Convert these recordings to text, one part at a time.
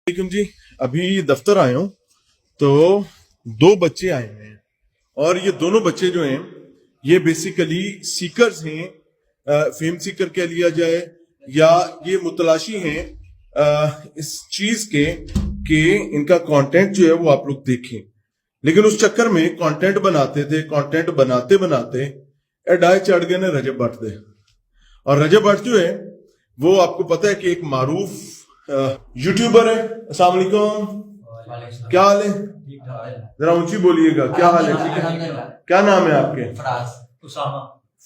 वालेकुम जी। अभी दफ्तर आया हूँ तो दो बच्चे आए हुए हैं और ये दोनों बच्चे जो हैं ये बेसिकली सीकर्स हैं, फेम सीकर कह लिया जाए या ये मुतलाशी हैं इस चीज के कि इनका कंटेंट जो है वो आप लोग देखें। लेकिन उस चक्कर में कंटेंट बनाते थे, कंटेंट बनाते बनाते एडाय चढ़ गए ना रजब भट्ट दे। और रजब भट्ट जो है वो आपको पता है कि एक मारूफ यूट्यूबर है। अस्सलाम वालेकुम, क्या हाल है? जरा ऊंची बोलिएगा, क्या हाल है? ठीक है, क्या नाम है आपके?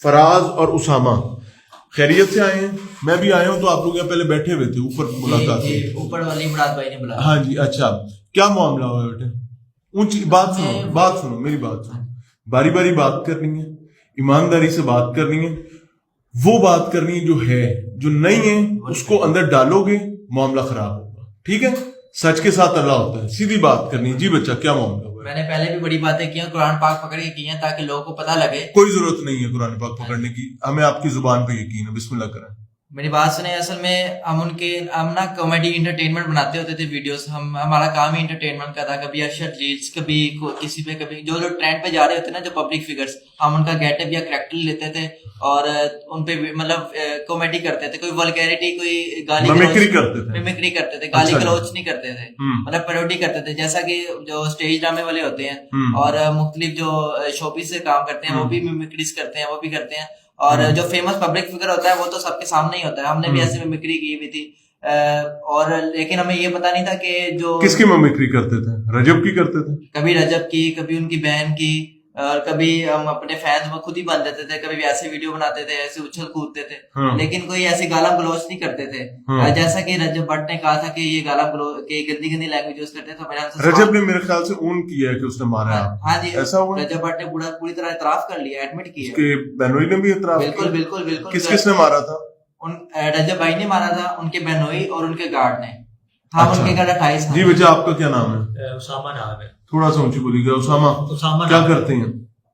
फराज और उसामा। खैरियत से आए हैं? मैं भी आया हूँ तो आप लोग यहाँ पहले बैठे हुए थे, ऊपर मुलाकात ऊपर वाली मुराद भाई ने बुलाया। हाँ जी, अच्छा क्या मामला हुआ बेटे? ऊंची बात सुनो, मेरी बात सुनो। बारी बारी बात करनी है, ईमानदारी से बात करनी है, वो बात करनी है जो है, जो नहीं है उसको अंदर डालोगे मामला खराब होगा। ठीक है, सच के साथ अल्लाह होता है, सीधी बात करनी है। जी बच्चा, क्या मामला हुआ? मैंने पहले भी बड़ी बातें की हैं, कुरान पाक पकड़ के की हैं ताकि लोगों को पता लगे। कोई जरूरत नहीं है कुरान पाक पकड़ने की, हमें आपकी जुबान पे यकीन है। बिस्मिल्लाह करें। मेरी बात सुने, असल में हम ना कॉमेडी इंटरटेनमेंट बनाते होते थे वीडियोस। हमारा काम ही इंटरटेनमेंट का था। कभी अरशद लीड्स, कभी किसी पे, कभी जो लोग ट्रेंड पे जा रहे होते ना, जो पब्लिक फिगर्स, हम उनका गेटअप या करैक्टर लेते थे और उन पे मतलब कॉमेडी करते थे। कोई वल्गैरिटी, कोई गाली मिमिक्री करते थे, गाली गलौच नहीं करते थे, मतलब पैरोडी करते थे। जैसा कि जो स्टेज ड्रामे वाले होते हैं और मुख्तलिफ जो शोपीस से काम करते हैं वो भी मिमिक्रीज करते हैं, वो भी करते हैं। और जो फेमस पब्लिक फिगर होता है वो तो सबके सामने ही होता है। हमने भी ऐसे मिमिक्री की हुई थी और लेकिन हमें ये पता नहीं था कि जो किसकी मिमिक्री करते थे? रजब की करते थे? कभी रजब की, कभी उनकी बहन की, और कभी हम अपने फैंस में खुद ही बन देते थे। कभी ऐसे वीडियो बनाते थे, ऐसे उछल कूदते थे। लेकिन कोई ऐसी गाला गलौच नहीं करते थे। जैसा कि रजब भट्ट ने कहा था कि ये गाला गलौच के गंदी गंदी लैंग्वेज यूज करते थे। तो रजब ने मेरे ख्याल से ओन किया है कि उसने मारा है। हाँ जी, ऐसा हुआ? रजब भट्ट ने पूरी तरह इतराफ कर लिया, एडमिट किया। उसके बहनोई ने भी इतराफ बिल्कुल बिल्कुल बिल्कुल। किसने मारा था? रजब भाई ने मारा था, उनके बहनोई और उनके गार्ड ने। हाँ, अच्छा। उनके गार्ड 28। जी बच्चा, आपका क्या नाम है? उसामा नाम है। थोड़ा सा ऊंची बोलिएगा। उसामा क्या करते हैं?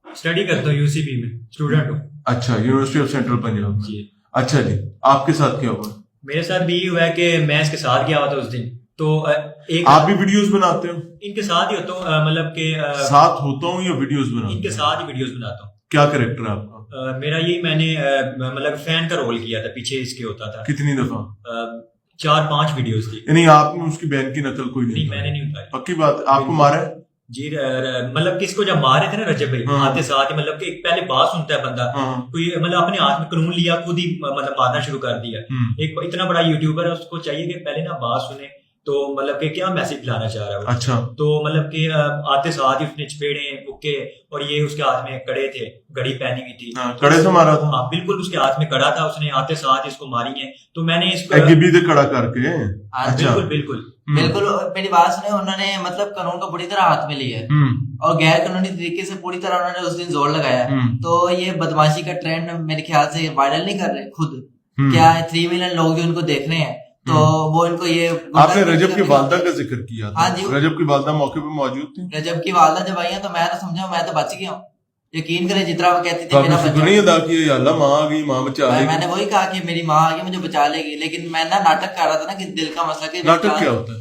स्टडी करता हूँ, यूसीपी में स्टूडेंट हूँ। अच्छा, यूनिवर्सिटी ऑफ सेंट्रल पंजाब जी। अच्छा जी, आपके साथ क्या हुआ? मेरे साथ भी ये हुआ है कि मैं इसके साथ गया हुआ था उस दिन। तो एक आप भी वीडियोस बनाते हो? इनके साथ ही होता हूँ, मतलब के साथ होता हूँ या वीडियोस बनाता हूँ? इनके साथ ही वीडियोस बनाता हूँ। क्या कैरेक्टर है आपका? मेरा यही, मैंने मतलब फैन का रोल किया था, पीछे इसके होता था। कितनी दफा? 4-5 वीडियोस थी। नहीं, आपने उसकी बहन की नकल कोई नहीं? मैंने नहीं उतारी। पक्की बात? आपको मारा है? जी, मतलब किसको जब मारे थे ना रजब भाई, आते साथ ही मतलब कि पहले बात सुनता है बंदा, कोई मतलब अपने हाथ में कानून लिया, खुद ही मतलब मारना शुरू कर दिया। एक इतना बड़ा यूट्यूबर है, उसको चाहिए कि पहले ना बात सुने, तो मतलब कि क्या मैसेज लाना चाह रहा है वो। अच्छा। तो मतलब कि आते साथ ही उसने चपेड़े बुक्के, और ये उसके हाथ में कड़े थे, घड़ी पहनी हुई थी। कड़े से मारा था? हाँ बिल्कुल, उसके हाथ में कड़ा था, उसने आते साथ ही इसको मारी है। तो मैंने इसको कड़ा करके। अच्छा। बिल्कुल। मेरी बात सुने, उन्होंने मतलब कानून को पूरी तरह हाथ में लिया है और गैर कानूनी तरीके से पूरी तरह उन्होंने उस दिन जोर लगाया। तो ये बदमाशी का ट्रेंड मेरे ख्याल से वायरल नहीं कर रहे खुद, क्या है 3 मिलियन लोग जो इनको देख रहे हैं, तो वो इनको ये। आपने रजब की वालदा का जिक्र किया था। हाँ जी, रजब की वालदा मौके पे मौजूद थी। रजब की वालदा जब आई है तो मैं तो समझा मैं तो बच गया हूँ। यकीन करें, जितना वो कहती थी मेरा शुक्रिया अदा किया, अल्लाह माँ आ गई, माँ बचा लेगी। मैंने वही कहा कि मेरी माँ आ गई, मुझे बचा लेगी। लेकिन मैं ना नाटक कर रहा था ना कि दिल का मसला। कि नाटक क्या होता है?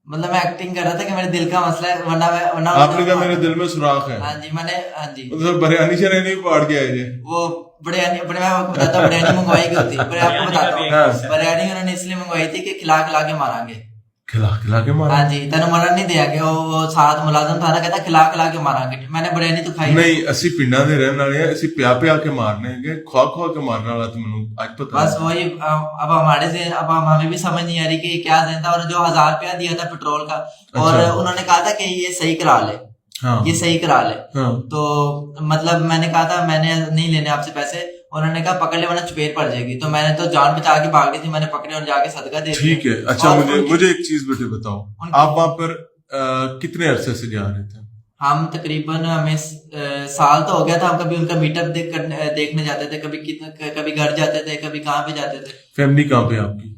मतलब मैं एक्टिंग कर रहा था कि मेरे दिल का मसला है, वरना आपने कहा मेरे दिल में सुराख है। हाँ जी, मैंने, हाँ जी, बिरयानी शरयानी फाड़ के आए। वो बिरयानी मैं आपको बताता हूँ, बिरयानी मंगवाई गई होती है, आपको बताता हूँ। बिरयानी उन्होंने इसलिए मंगवाई थी कि खिला खिला के मारांगे। खिला के मारा? हाँ जी, तेन मरण नहीं दिया गया। वो साथ मुलाजम था ना, कहता खिला खिला के मारांगे। मैंने बिरयानी तो खाई नहीं। असि पिंडा दे रहने वाले हैं, असि प्या के मारने के, खा के मारने वाला तो मैंने आज पता। बस वही। अब हमें भी समझ नहीं आ रही कि क्या देता। और जो 1000 रुपया दिया था पेट्रोल का, और उन्होंने कहा था कि ये सही करा ले। ये सही करा ले। तो मतलब मैंने कहा था मैंने नहीं लेने आपसे पैसे। उन्होंने कहा पकड़ ले वरना चपेट पड़ जाएगी। तो मैंने तो जान बचा के भाग रही थी, मैंने पकड़े और जाके सदका दे दिया। ठीक है। अच्छा, मुझे एक चीज बेटे बताओ, आप वहां पर कितने अरसे से जा रहे थे? हम तकरीबन, हमें साल तो हो गया था। हम कभी उनका मीटअप देखने जाते थे, कभी घर जाते थे, कभी कहाँ पे जाते थे। फैमिली कहाँ पे आपकी?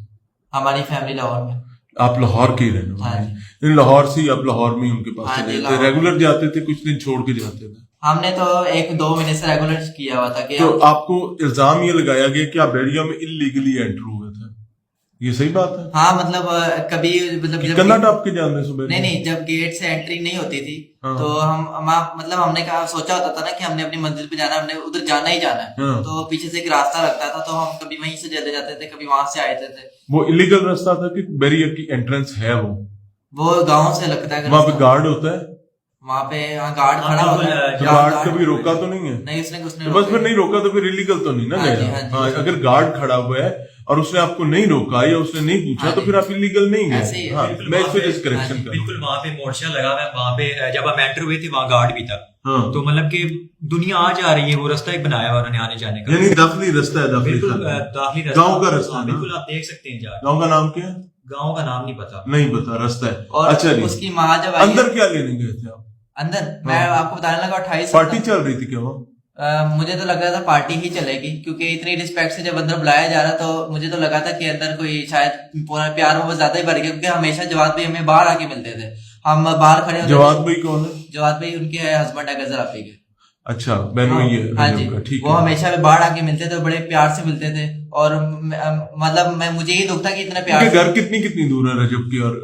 हमारी फैमिली लाहौर में। आप लाहौर के ही रहने वाले? लाहौर से आप लाहौर में उनके पास चले थे? रेगुलर जाते थे, कुछ दिन छोड़ के जाते थे? हमने तो 1-2 महीने से रेगुलर किया हुआ था। कि तो आपको इल्जाम ये लगाया गया कि आप बेड़िया में इलीगली एंटर हुए थे, ये सही बात है। हाँ मतलब कभी मतलब जब कन्ना टॉप के जानने सुबह नहीं जब गेट से एंट्री नहीं होती थी हाँ। तो हम मतलब हमने कहा सोचा होता था ना कि हमने अपनी मंजिल पे जाना, हमने उधर जाना ही जाना है हाँ। तो पीछे से एक रास्ता लगता था तो हम कभी वहीं से चले जाते थे, कभी वहां से आए थे। वो इलीगल रास्ता था कि बैरियर की एंट्रेंस है? वो गाँव से लगता है। वहाँ पे गार्ड होता है? वहाँ पे गार्ड खड़ा होता है। तो गार्ड कभी रोका तो नहीं है? नहीं उसने तो बस फिर नहीं रोका तो फिर इलीगल तो नहीं ना गया। हाँ, अगर गार्ड खड़ा हुआ है और उसने आपको नहीं रोका या उसने नहीं पूछा तो फिर आप इलीगल नहीं गए। हाँ, मैं इस वजह से करेक्शन कर बिल्कुल वहाँ पे मोर्चा लगा हुआ है, वहाँ पे जब हम एंटर हुए थे वहाँ गार्ड भी था। हाँ। तो मतलब कि दुनिया आ जा रही है, वो रास्ता एक बनाया हुआ उन्होंने आने जाने का, यानी दाखिली रास्ता है। बिल्कुल दाखिली रास्ता, गाँव का रास्ता। बिल्कुल आप देख सकते हैं जाके। गाँव का नाम क्या है? गाँव का नाम नहीं पता, नहीं पता, रास्ता है। और अच्छा जी, उसकी माँ जब अंदर क्या लेने गए थे आप? अंदर मैं आपको बताने लगा 28 पार्टी चल रही थी क्या वहाँ? मुझे तो लग रहा था पार्टी ही चलेगी क्योंकि इतनी रिस्पेक्ट से जब अंदर बुलाया जा रहा तो मुझे तो लगा था कि अंदर कोई शायद पूरा प्यार मोहब्बत ज्यादा ही भर गया क्योंकि हमेशा जवाद भाई हमें बाहर आके मिलते थे। हम बाहर खड़े होते। जवाद भाई कौन है? जवाद भाई उनके हस्बैंड है गजर आपी के। अच्छा, बहन भाई है। हाँ जी, ठीक वो हमेशा बाहर आके मिलते थे, बड़े प्यार से मिलते थे और मतलब मैं मुझे ही दुख था कि इतना प्यार। घर कितनी दूर है रजब की? और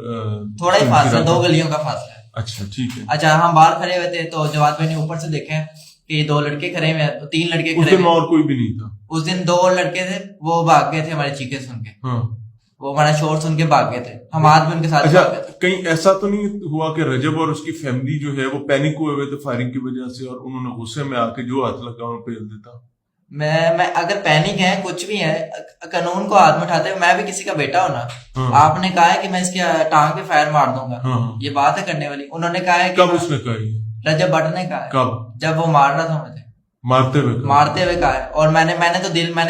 थोड़ा ही फासला, 2 गलियों का फासला है। अच्छा ठीक है। अच्छा हम बाहर खड़े हुए थे तो जवाद भाई ने ऊपर से देखे कि 2 लड़के खड़े हुए, 3 लड़के खड़े हुए। और कोई भी नहीं था उस दिन 2 और लड़के थे, वो भाग गए थे हमारे चीखे सुन के। हाँ। वो हमारा शोर सुन के भाग गए थे, हम आज भी उनके साथ। अच्छा, कहीं ऐसा तो नहीं हुआ कि रजब और उसकी फैमिली जो है वो पैनिक हुए थे फायरिंग की वजह से और उन्होंने गुस्से में आके जो हाथ लगा उन्हें पेल देता? मैं अगर पैनिक है कुछ भी है, कानून को हाथ में उठाते हुए, मैं भी किसी का बेटा हूं ना। हाँ। आपने कहा है कि मैं इसके टांग पे फायर मार दूंगा। हाँ। ये बात है करने वाली। उन्होंने कहा है कि कब उसने कहा ये? रजब भट्ट ने कहा है। कब? जब वो मार रहा था मुझे, मारते हुए कहा है। और मैंने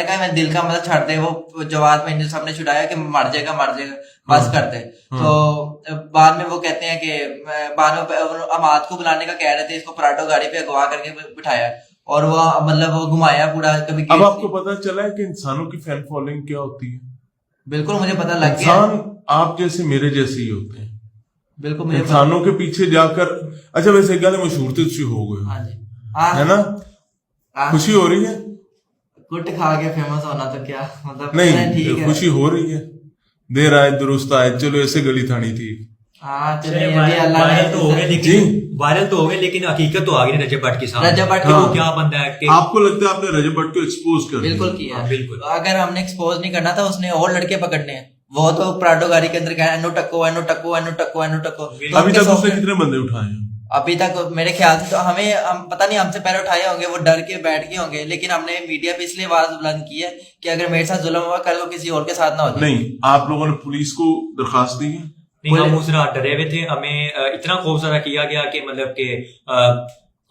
कहा मैं दिल का मतलब छाड़ दे। वो जवाब में सबने छुड़ाया कि मर जाएगा बस हाँ। करते। तो बाद में वो कहते हैं कि बाद में अमाद को बुलाने का कह रहे थे, इसको पराठो गाड़ी पे अगवा करके बिठाया और वो मतलब वो घुमाया पूरा। कभी अब आपको पता चला है कि इंसानों की फैन फॉलोइंग क्या होती है? बिल्कुल मुझे पता लग गया। इंसान आप जैसे मेरे जैसे ही होते हैं। बिल्कुल मुझे इंसानों के पीछे जाकर। अच्छा वैसे एक गाने मशहूर तो हो गए। हाँ जी, है ना? खुशी हो रही है? कुट खा के फेमस होना तो क्या मतलब नहीं, ठीक है। खुशी हो रही है। देर आए दुरुस्त आए, चलो ऐसे गली थानी थी। हाँ वायरल तो हो गए लेकिन हकीकत तो आ गई रजब भट्ट के सामने। रजब भट्ट हाँ। क्या बंदा है कि आपको लगता है आपने रजब भट्ट को एक्सपोज कर बिल्कुल किया। हाँ, बिल्कुल। अगर हमने एक्सपोज नहीं करना था, उसने और लड़के पकड़ने हैं। वो तो प्राडो गाड़ी के अंदर कहा एनो टक्को। अभी तक उसने कितने बंदे उठाए हैं? अभी तक मेरे ख्याल से तो हम पता नहीं, हमसे पहले उठाए होंगे, वो डर के बैठ गए होंगे। लेकिन हमने मीडिया पे इसलिए आवाज बुलंद की है कि अगर मेरे साथ जुल्म हुआ कल को किसी और के साथ ना हो जाए। नहीं, आप लोगों ने पुलिस को दरखास्त दी है? नहीं, हम उस रात डरे हुए थे। हमें इतना खौफजदा किया गया कि मतलब कि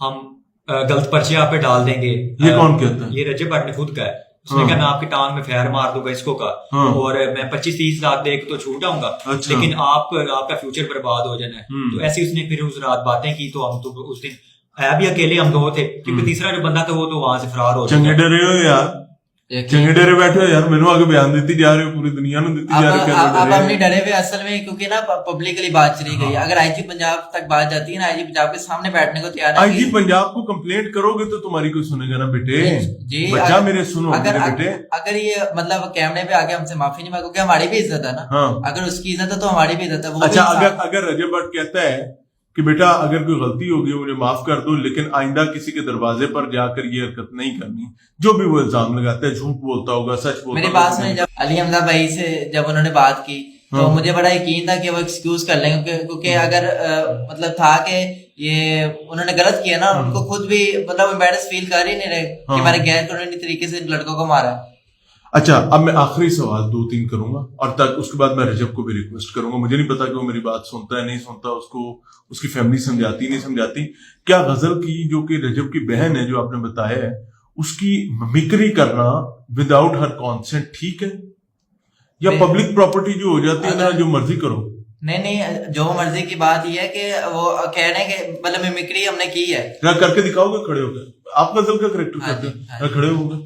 हम गलत पर्चे आप पे डाल देंगे। ये कौन कहता है? ये रजब भट्ट ने खुद कहा है। उसने कहा मैं आपकी टांग में फायर मार दूंगा इसको का। हाँ। और मैं 25-30 लाख दे के तो छूट आऊंगा। अच्छा। लेकिन आपका फ्यूचर बर्बाद हो जाना है। तो ऐसी उसने फिर उस रात बातें की। तो हम तो उस दिन आया भी अकेले हम 2 थे क्योंकि तीसरा जो बंदा था वो तो वहां से फरार हो चंगे डरे हो यार, चंगे डरे बैठे हो यार। मैंने आगे बयान देती जा रहे हो, पूरी दुनिया ने देती जा रही है। अब हम नहीं डरे हुए असल में, क्योंकि ना पब्लिकली बात चली गई। अगर आईजी पंजाब तक बात जाती है ना, आईजी पंजाब के सामने बैठने को तैयार है। आईजी पंजाब को कंप्लेंट करोगे तो तुम्हारी कोई सुनेगा ना बेटे? जी, बच्चा मेरे सुनो बेटे। अगर ये मतलब कैमरे पे आके हमसे माफी नहीं मांगोगे, हमारी भी इज्जत है ना। हाँ। अगर उसकी इज्जत है तो हमारी भी इज्जत है। अच्छा, अगर रजब भट्ट कहता है कि बेटा अगर कोई गलती होगी मुझे माफ कर दो, लेकिन आइंदा किसी के दरवाजे पर जाकर ये हरकत नहीं करनी, जो भी वो इल्जाम लगाता है, झूठ बोलता होगा, सच बोलता होगा। मेरी बात सुनिए, जब अली हमजा भाई से जब उन्होंने बात की तो मुझे बड़ा यकीन था कि वो एक्सक्यूज कर लेंगे, क्योंकि अगर मतलब था कि ये उन्होंने गलत किया ना, उनको खुद भी मतलब एम्बैरेस फील कर ही नहीं रहे कि मैंने गैर कानूनी तरीके से लड़कों को मारा। अच्छा, अब मैं आखिरी सवाल 2-3 करूंगा और तक उसके बाद मैं रजब को भी रिक्वेस्ट करूंगा। मुझे नहीं पता कि वो मेरी बात सुनता है नहीं सुनता, उसको उसकी फैमिली समझाती नहीं समझाती। क्या गजल की जो कि रजब की बहन है जो आपने बताया है, उसकी मिमिक्री करना विदाउट हर कॉन्सेंट ठीक है, या पब्लिक प्रॉपर्टी जो हो जाती है ना, जो मर्जी करो? नहीं, जो मर्जी की बात ये है कि वो कह रहे हैं कि मतलब मिमिक्री हमने की है। क्या करके दिखाओगे खड़े होकर? आप गजल का करेक्टर करते हैं, खड़े होंगे?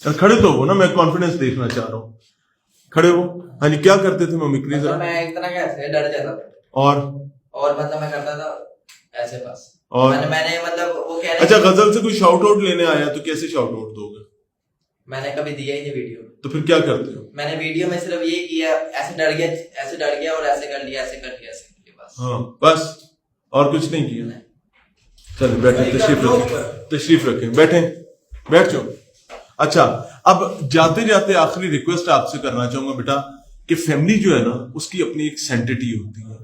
खड़े तो हो ना, मैं कॉन्फिडेंस देखना चाह रहा हूँ। खड़े हो। हाँ जी, क्या करते थे मिमिक्री? मतलब मैं एक तरह कैसे डर जाता था और मतलब मैं करता था ऐसे बस। और मैंने मतलब वो कह रहे। अच्छा, गजल से कोई शाउट आउट लेने आया तो कैसे शाउट आउट दोगे? मैंने कभी दिया ही नहीं वीडियो में। तो फिर क्या करते हो? मैंने वीडियो में सिर्फ ये किया, ऐसे डर गया और ऐसे कर लिया, ऐसे कर लिया, ऐसे कर लिया, बस। हाँ बस, और कुछ नहीं किया। चलो बैठे, तशरीफ रखें, बैठ जाओ। अच्छा, अब जाते जाते आखिरी रिक्वेस्ट आपसे करना चाहूंगा बेटा कि फैमिली जो है ना उसकी अपनी एक सेंटिटी होती है।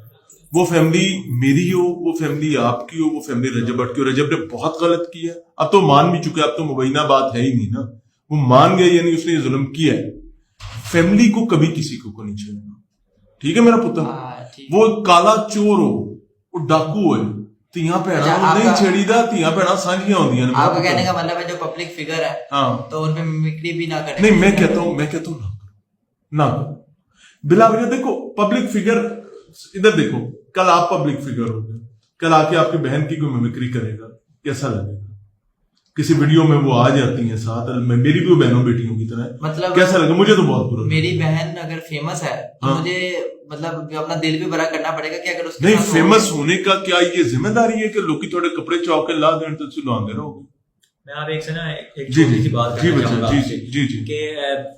वो फैमिली मेरी हो, वो फैमिली आपकी हो, वो फैमिली रजब भट्ट की हो। रजब ने बहुत गलत किया, अब तो मान भी चुका है, अब तो मुबैना बात है ही नहीं ना, वो मान गया यानी उसने ये जुल्म किया है। फैमिली को कभी किसी को नहीं छेड़ना, ठीक है मेरा पुत्र? वो काला चोर हो, वो डाकू है, तिया भैना नहीं छेड़ीदा, तिया भैना साझियां होंदियां ने। आपका कहने का मतलब है जो पब्लिक फिगर है, हाँ, तो उनपे मिमिक्री भी ना करें। नहीं, मैं कहता हूँ ना बिला वजह। देखो पब्लिक फिगर, इधर देखो, कल आप पब्लिक फिगर हो गए, कल आके आपकी बहन की कोई मिमिक्री करेगा, कैसा लगेगा? किसी वीडियो में वो आ जाती है साथ, मेरी भी बहनों बेटियों की तरह, मतलब कैसा लगे? मुझे तो बहुत बुरा। मेरी बहन अगर फेमस है तो हाँ, मुझे मतलब अपना दिल भी बड़ा करना पड़ेगा कि अगर उसके नहीं फेमस होने का क्या ये जिम्मेदारी है कि लोग थोड़े कपड़े चौके ला दें तो सुलांदे रहोगे? मैं आप एक से ना एक छोटी सी बात करना चाहूंगा जी कि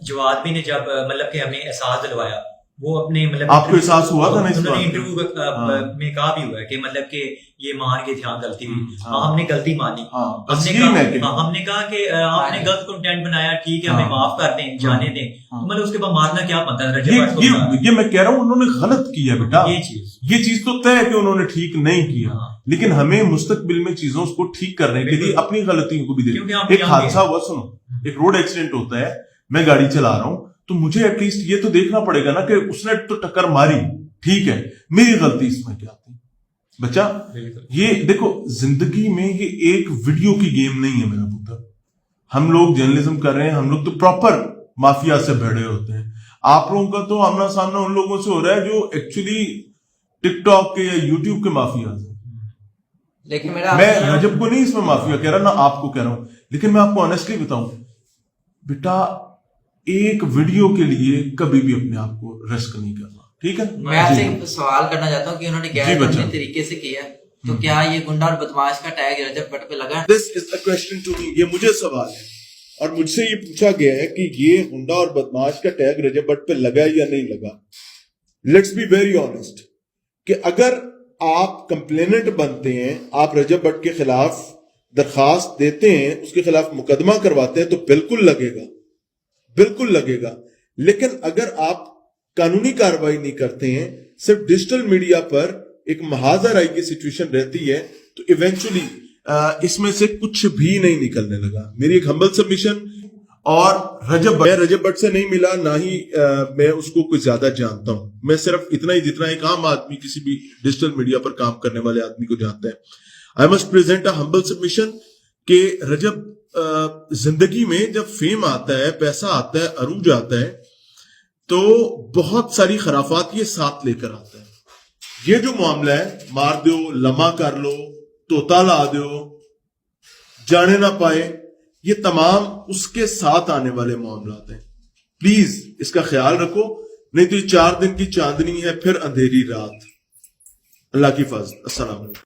जवाद भी ने जब मतलब कि हमें एहसास दिलवाया, वो अपने मतलब आपको एहसास हुआ था ना इस बात? इंटरव्यू में कहा भी हुआ है कि मतलब कि ये मान के ध्यान गलती हुई, हमने गलती मानी, हमने कहा कि आपने गलत कंटेंट बनाया, ठीक है, हमें माफ कर दें, जाने दें, मतलब उसके बाद मारना क्या बनता है? ये मैं कह रहा हूँ उन्होंने गलत किया बेटा, ये चीज तो तय है कि उन्होंने ठीक नहीं किया, लेकिन हमें मुस्तकबिल में चीजों को ठीक करने के लिए अपनी गलतियों को भी देखना। एक हादसा हुआ, सुनो, एक रोड एक्सीडेंट होता है, मैं गाड़ी चला रहा हूँ, तो मुझे एटलीस्ट ये तो देखना पड़ेगा ना कि उसने तो टक्कर मारी, ठीक है, मेरी गलती इसमें क्या थी? बच्चा, ये देखो जिंदगी में ये एक वीडियो की गेम नहीं है मेरा पुत्र। हम लोग जर्नलिज्म कर रहे हैं, हम लोग तो प्रॉपर माफिया से भिड़े होते हैं। आप लोगों का तो आमना सामना उन लोगों से हो रहा है जो एक्चुअली टिकटॉक के या यूट्यूब के माफिया से। लेकिन मैं रजब को नहीं इसमें माफिया कह रहा, ना आपको कह रहा हूं, लेकिन मैं आपको ऑनेस्टली बताऊं बेटा, एक वीडियो के लिए कभी भी अपने आप को रिस्क नहीं करना, ठीक है? मैं आपसे एक सवाल करना चाहता हूँ कि उन्होंने गैर कानूनी तरीके से किया, तो क्या ये गुंडा और बदमाश का टैग रजब भट्ट पे लगा? This is a question to me, ये मुझे सवाल है और मुझसे ये पूछा गया है कि ये गुंडा और बदमाश का टैग रजब भट्ट पे लगा या नहीं लगा। लेट्स बी वेरी ऑनेस्ट कि अगर आप कंप्लेनेंट बनते हैं, आप रजब भट्ट के खिलाफ दरखास्त देते हैं, उसके खिलाफ मुकदमा करवाते हैं, तो बिल्कुल लगेगा, बिल्कुल लगेगा। लेकिन अगर आप कानूनी कार्रवाई नहीं करते हैं, सिर्फ डिजिटल मीडिया पर एक महाजराई की सिचुएशन रहती है, तो इवेंचुअली इसमें से कुछ भी नहीं निकलने लगा। मेरी एक हम्बल सबमिशन, और रजब भट्ट से नहीं मिला, ना ही मैं उसको कुछ ज्यादा जानता हूं। मैं सिर्फ इतना ही जितना एक आम आदमी किसी भी डिजिटल मीडिया पर काम करने वाले आदमी को जानता है। I must present a humble submission कि रजब जिंदगी में जब फेम आता है, पैसा आता है, अरूज आता है, तो बहुत सारी खराफात ये साथ लेकर आता है। ये जो मामला है, मार दो, लम्हा कर लो, तोता ला दो, जाने ना पाए, ये तमाम उसके साथ आने वाले मामलात हैं। प्लीज इसका ख्याल रखो, नहीं तो ये 4 दिन की चांदनी है, फिर अंधेरी रात। अल्लाह की हिफाज़त। अस्सलाम वालेकुम।